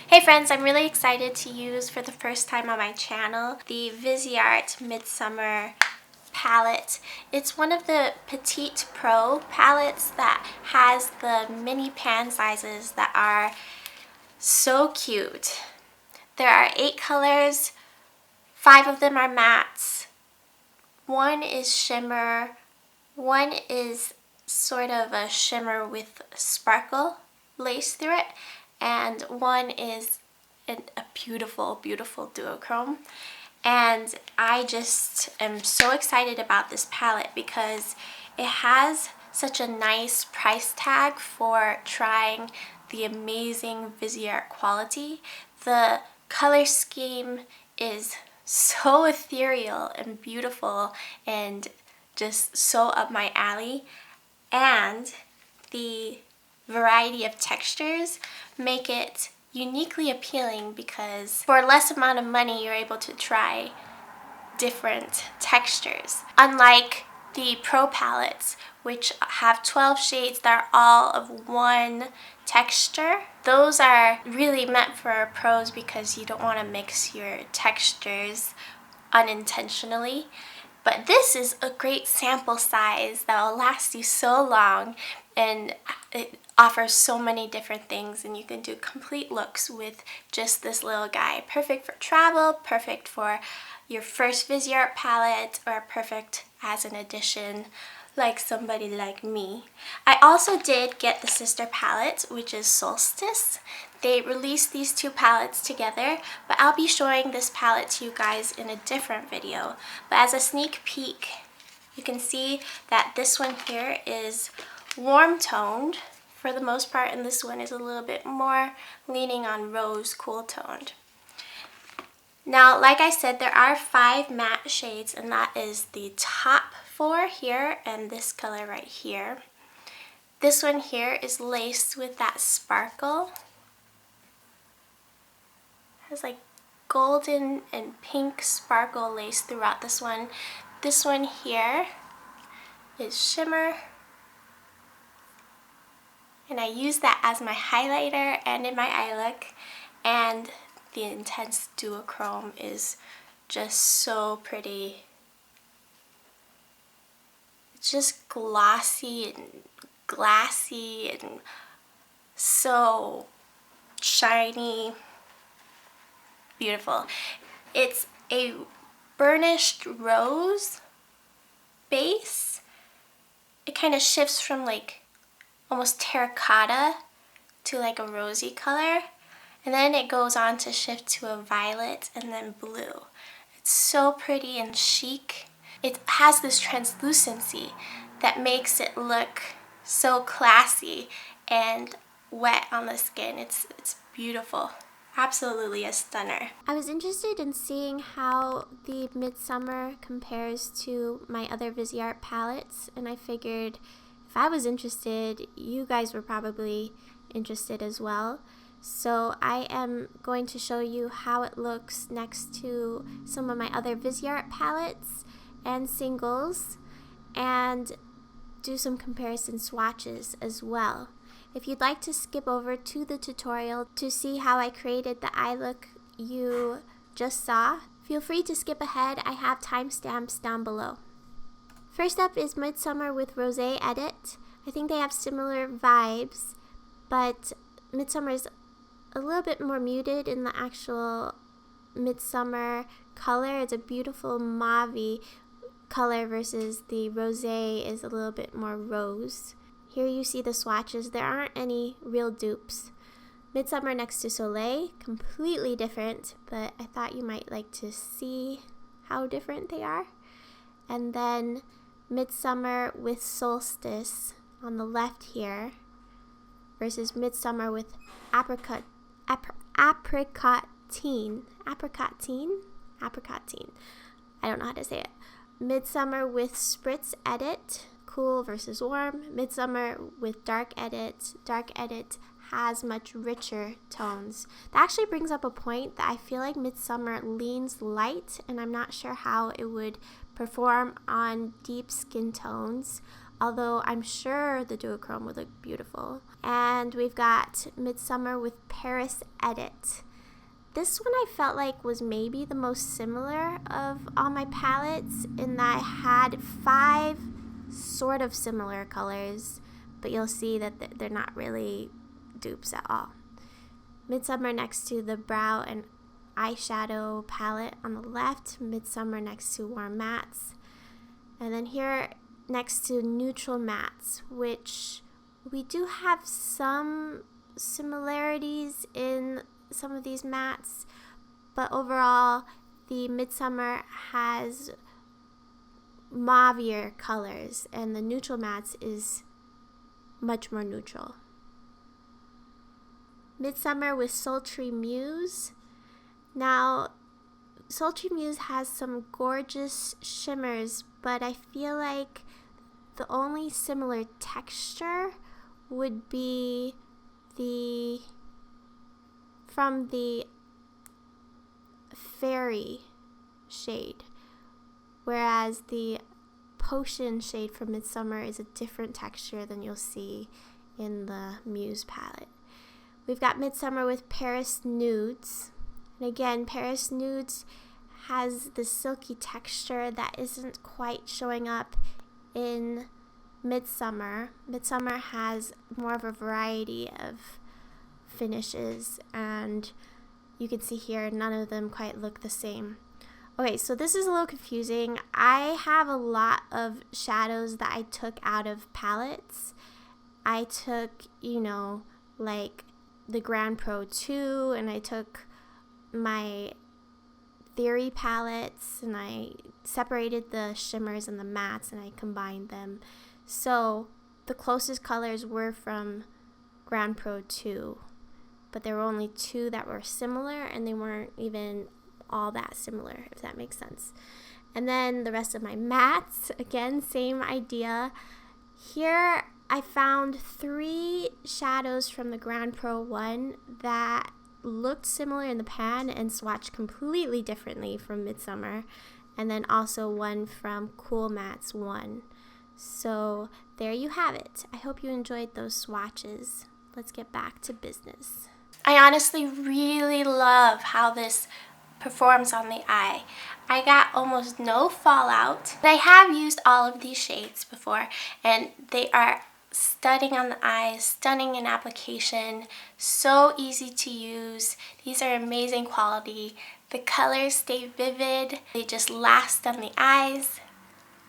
Hey friends, I'm really excited to use for the first time on my channel the Viseart Midsommer palette. It's one of the Petit Pro palettes that has the mini pan sizes that are so cute. There are 8 colors, 5 of them are mattes, 1 is shimmer, 1 is sort of a shimmer with sparkle lace through it, and 1 is a beautiful, beautiful duochrome. And I just am so excited about this palette because it has such a nice price tag for trying the amazing Viseart quality. The color scheme is so ethereal and beautiful and just so up my alley, and the variety of textures make it uniquely appealing because for a less amount of money you're able to try different textures. Unlike the Pro palettes, which have 12 shades that are all of one texture, those are really meant for pros because you don't want to mix your textures unintentionally. But this is a great sample size that will last you so long, and it offers so many different things, and you can do complete looks with just this little guy. Perfect for travel, perfect for your first Viseart palette, or perfect as an addition like somebody like me. I also did get the sister palette, which is Solstice. They released these 2 palettes together, but I'll be showing this palette to you guys in a different video. But as a sneak peek, you can see that this one here is warm toned for the most part, and this one is a little bit more leaning on rose cool toned. Now, like I said, there are 5 matte shades, and that is the top 4 here and this color right here. This one here is laced with that sparkle. It has like golden and pink sparkle lace throughout this one. This one here is shimmer, and I use that as my highlighter and in my eye look, and the intense duochrome is just so pretty. It's just glossy and glassy and so shiny, beautiful. It's a burnished rose base. It kind of shifts from like almost terracotta to like a rosy color, and then it goes on to shift to a violet and then blue. It's so pretty and chic. It has this translucency that makes it look so classy and wet on the skin. It's beautiful. Absolutely a stunner. I was interested in seeing how the Midsommer compares to my other Viseart palettes, and I figured if I was interested, you guys were probably interested as well. So I am going to show you how it looks next to some of my other Viseart palettes and singles, and do some comparison swatches as well. If you'd like to skip over to the tutorial to see how I created the eye look you just saw, feel free to skip ahead. I have timestamps down below. First up is Midsommer with Rosé Edit. I think they have similar vibes, but Midsommer is a little bit more muted in the actual Midsommer color. It's a beautiful mauve color versus the Rosé is a little bit more rose. Here you see the swatches. There aren't any real dupes. Midsommer next to Soleil, completely different, but I thought you might like to see how different they are. And then Midsommer with Solstice on the left here versus Midsommer with Apricotine. I don't know how to say it. Midsommer with Spritz Edit, cool versus warm. Midsommer with Dark Edit. Dark Edit has much richer tones. That actually brings up a point that I feel like Midsommer leans light, and I'm not sure how it would perform on deep skin tones, although I'm sure the duochrome would look beautiful. And we've got Midsommer with Paris Edit. This one I felt like was maybe the most similar of all my palettes in that I had 5 sort of similar colors, but you'll see that they're not really dupes at all. Midsommer next to the brow and eyeshadow palette on the left, Midsommer next to warm mattes, and then here next to neutral mattes, which we do have some similarities in some of these mattes, but overall the Midsommer has mauvier colors and the neutral mattes is much more neutral. Midsommer with Sultry Muse. Now, Sultry Muse has some gorgeous shimmers, but I feel like the only similar texture would be from the Fairy shade, whereas the Potion shade from Midsommer is a different texture than you'll see in the Muse palette. We've got Midsommer with Paris Nudes. And again, Paris Nudes has the silky texture that isn't quite showing up in Midsommer. Midsommer has more of a variety of finishes, and you can see here none of them quite look the same. Okay, so this is a little confusing. I have a lot of shadows that I took out of palettes. I took, like the Grand Pro 2, and I took my Theory palettes, and I separated the shimmers and the mattes, and I combined them. So the closest colors were from Grand Pro 2, but there were only 2 that were similar, and they weren't even all that similar, if that makes sense. And then the rest of my mattes, again, same idea. Here I found 3 shadows from the Grand Pro 1 that looked similar in the pan and swatched completely differently from Midsommer, and then also one from Cool Mattes 1. So there you have it. I hope you enjoyed those swatches. Let's get back to business. I honestly really love how this performs on the eye. I got almost no fallout. I have used all of these shades before, and they are stunning on the eyes, stunning in application, so easy to use. These are amazing quality. The colors stay vivid. They just last on the eyes.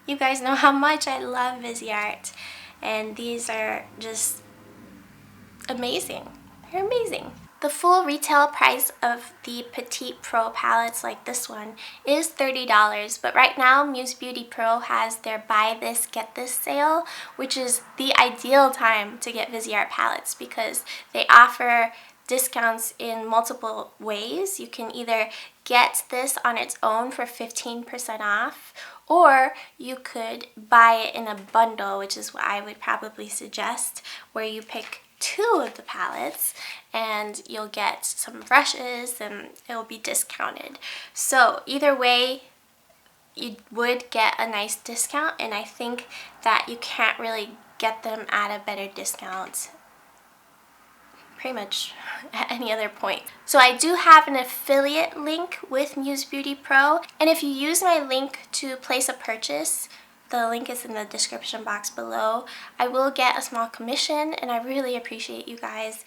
You guys know how much I love Viseart, and these are just amazing. They're amazing. The full retail price of the Petit Pro palettes like this one is $30, but right now Muse Beauty Pro has their buy this, get this sale, which is the ideal time to get Viseart palettes because they offer discounts in multiple ways. You can either get this on its own for 15% off, or you could buy it in a bundle, which is what I would probably suggest, where you pick 2 of the palettes and you'll get some brushes and it will be discounted. So either way, you would get a nice discount, and I think that you can't really get them at a better discount pretty much at any other point. So I do have an affiliate link with Muse Beauty Pro, and if you use my link to place a purchase, the link is in the description box below, I will get a small commission, and I really appreciate you guys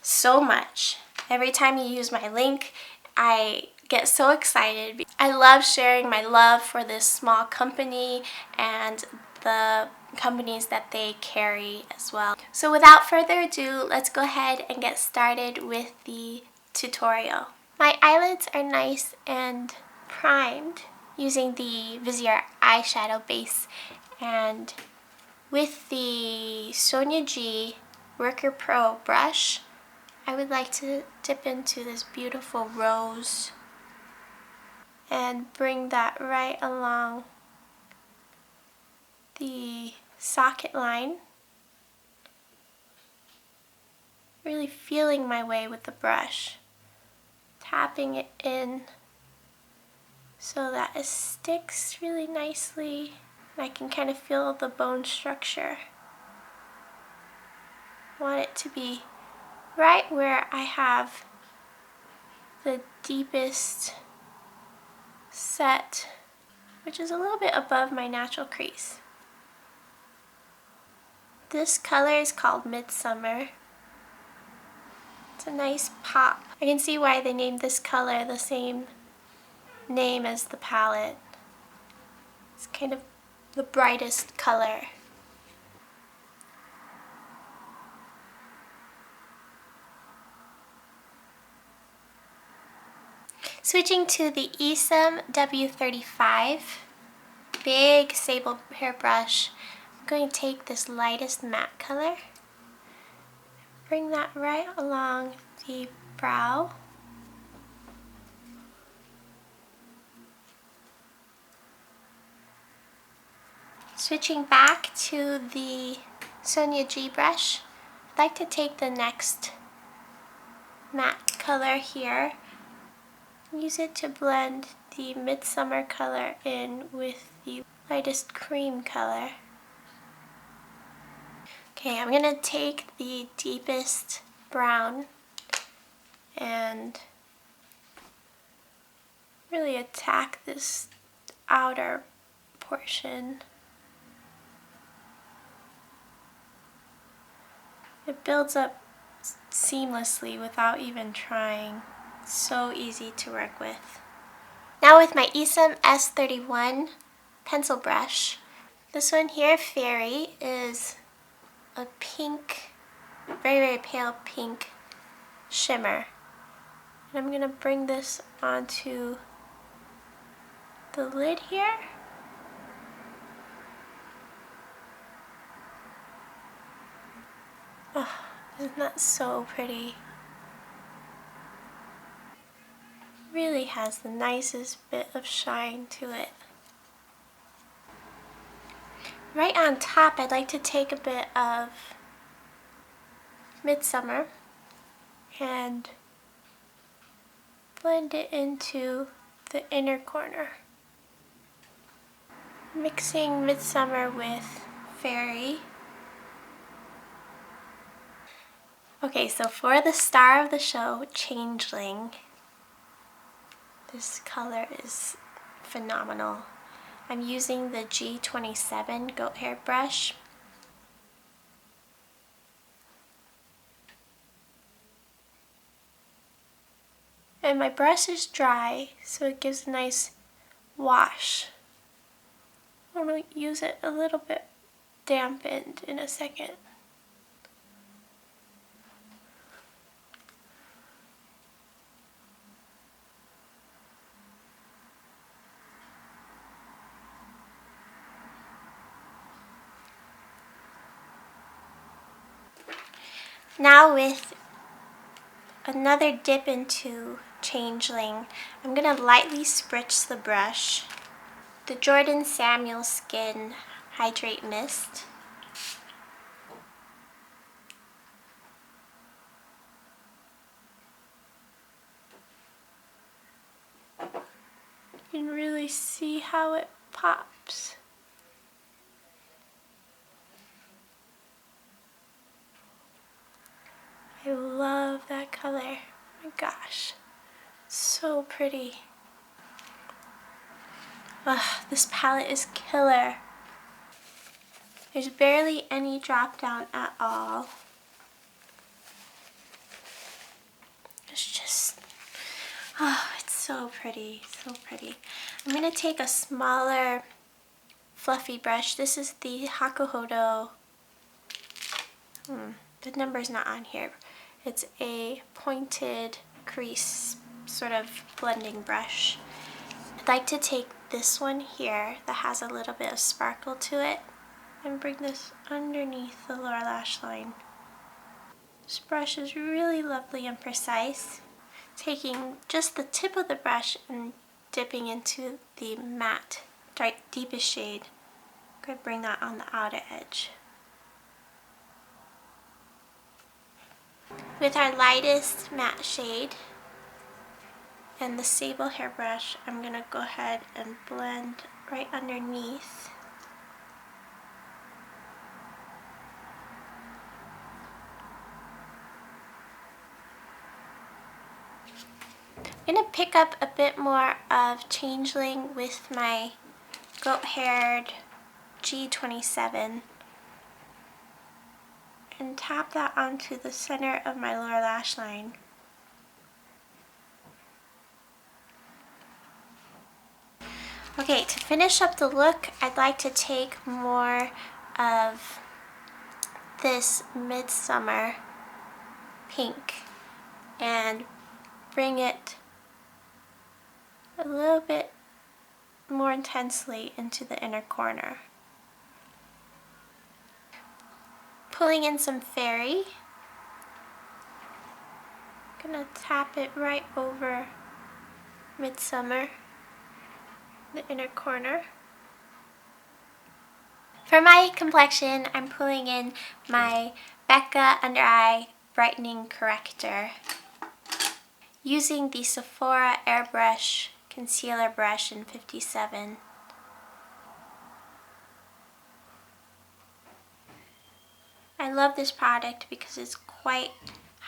so much. Every time you use my link, I get so excited. I love sharing my love for this small company and the companies that they carry as well. So without further ado, let's go ahead and get started with the tutorial. My eyelids are nice and primed using the Viseart eyeshadow base, and with the Sonia G Worker Pro brush, I would like to dip into this beautiful rose and bring that right along the socket line, really feeling my way with the brush, tapping it in so that it sticks really nicely I can kind of feel the bone structure. I want it to be right where I have the deepest set, which is a little bit above my natural crease. This color is called Midsommer. It's a nice pop. I can see why they named this color the same name as the palette. It's kind of the brightest color. Switching to the Esom W35, big sable hairbrush, I'm going to take this lightest matte color, bring that right along the brow. Switching back to the Sonia G brush, I'd like to take the next matte color here, use it to blend the Midsommer color in with the lightest cream color. Okay, I'm gonna take the deepest brown and really attack this outer portion. It builds up seamlessly without even trying. So easy to work with. Now with my Esom S31 pencil brush, this one here, Fairy, is a pink, very, very pale pink shimmer. And I'm going to bring this onto the lid here. Oh, isn't that so pretty? Really has the nicest bit of shine to it. Right on top, I'd like to take a bit of Midsommer and blend it into the inner corner. Mixing Midsommer with Fairy. Okay, so for the star of the show, Changeling, this color is phenomenal. I'm using the G27 goat hair brush. And my brush is dry, so it gives a nice wash. I'm going to use it a little bit dampened in a second. Now with another dip into Changeling, I'm going to lightly spritz the brush. The Jordan Samuel Skin Hydrate Mist. You can really see how it pops. I love that color. Oh my gosh, so pretty. Ugh, this palette is killer. There's barely any drop down at all. It's just, oh, it's so pretty, so pretty. I'm gonna take a smaller fluffy brush. This is the Hakuhodo. The number's not on here. It's a pointed crease sort of blending brush. I'd like to take this one here that has a little bit of sparkle to it and bring this underneath the lower lash line. This brush is really lovely and precise. Taking just the tip of the brush and dipping into the matte, deepest shade. I'm going to bring that on the outer edge. With our lightest matte shade and the sable hairbrush, I'm going to go ahead and blend right underneath I'm going to pick up a bit more of Changeling with my goat-haired G27 and tap that onto the center of my lower lash line. Okay, to finish up the look, I'd like to take more of this Midsummer pink and bring it a little bit more intensely into the inner corner. Pulling in some Fairy. Gonna tap it right over Midsummer, the inner corner. For my complexion, I'm pulling in my Becca Under Eye Brightening Corrector using the Sephora Airbrush Concealer Brush in 57. I love this product because it's quite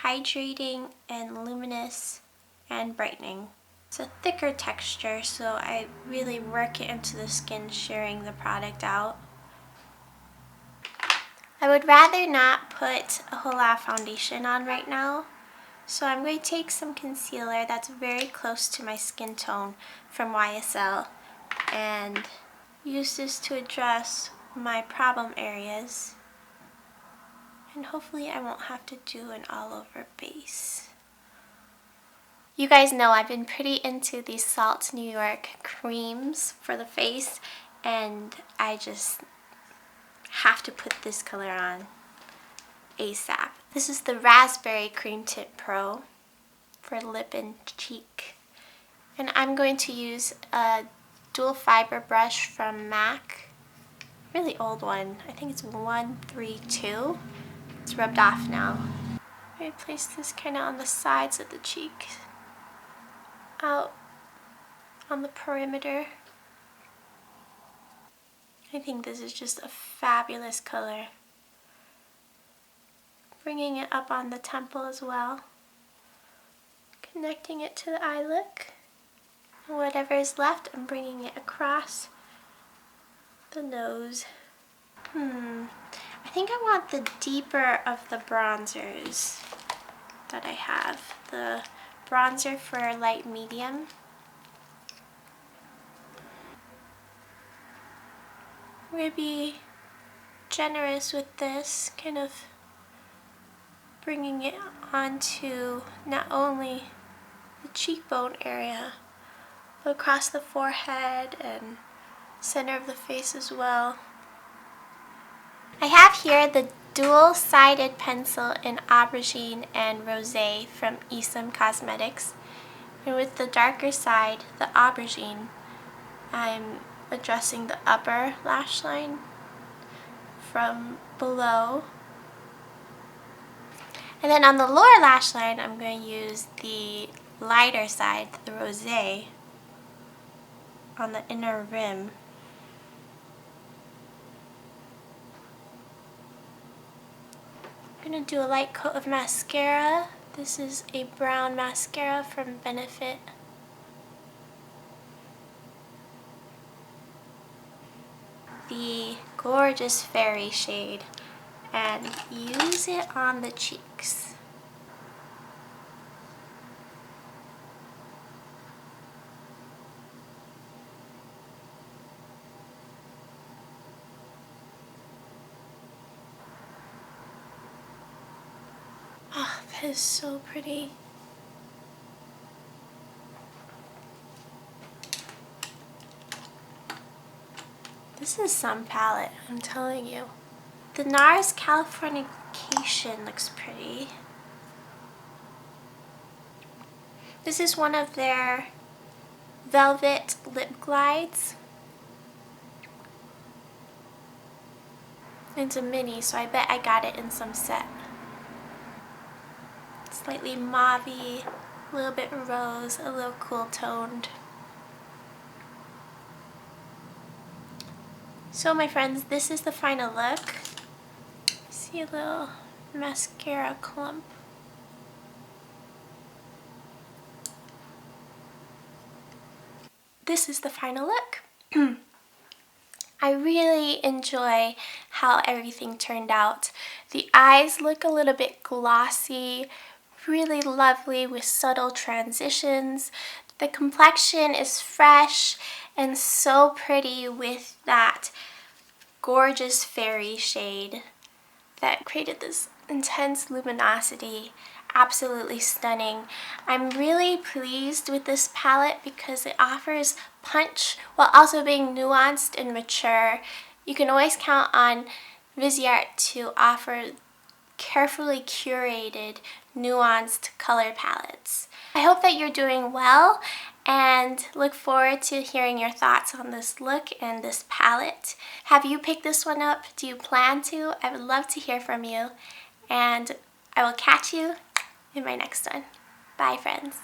hydrating and luminous and brightening. It's a thicker texture, so I really work it into the skin, shearing the product out. I would rather not put a whole lot of foundation on right now, so I'm going to take some concealer that's very close to my skin tone from YSL and use this to address my problem areas. And hopefully I won't have to do an all-over base. You guys know I've been pretty into these Salt New York creams for the face, and I just have to put this color on ASAP. This is the Raspberry Cream Tint Pro for lip and cheek. And I'm going to use a dual fiber brush from MAC. Really old one. I think it's 132. It's rubbed off now. I place this kind of on the sides of the cheek, out on the perimeter. I think this is just a fabulous color. Bringing it up on the temple as well. Connecting it to the eye look. And whatever is left, I'm bringing it across the nose. I think I want the deeper of the bronzers that I have. The bronzer for light medium. I'm going to be generous with this, kind of bringing it onto not only the cheekbone area, but across the forehead and center of the face as well. I have here the dual-sided pencil in Aubergine and Rosé from Isom Cosmetics. And with the darker side, the Aubergine, I'm addressing the upper lash line from below. And then on the lower lash line, I'm going to use the lighter side, the Rosé, on the inner rim. I'm going to do a light coat of mascara. This is a brown mascara from Benefit. The gorgeous Fairy shade, and use it on the cheeks. Oh, that is so pretty. This is some palette, I'm telling you. The NARS Californication looks pretty. This is one of their Velvet Lip Glides. It's a mini, so I bet I got it in some set. Slightly mauve-y, a little bit rose, a little cool toned. So my friends, this is the final look. See a little mascara clump. this is the final look. I really enjoy how everything turned out. The eyes look a little bit glossy, really lovely with subtle transitions. The complexion is fresh and so pretty with that gorgeous fairy shade that created this intense luminosity. Absolutely stunning. I'm really pleased with this palette because it offers punch while also being nuanced and mature. You can always count on Viseart to offer carefully curated, nuanced color palettes. I hope that you're doing well and look forward to hearing your thoughts on this look and this palette. Have you picked this one up? Do you plan to? I would love to hear from you, and I will catch you in my next one. Bye, friends.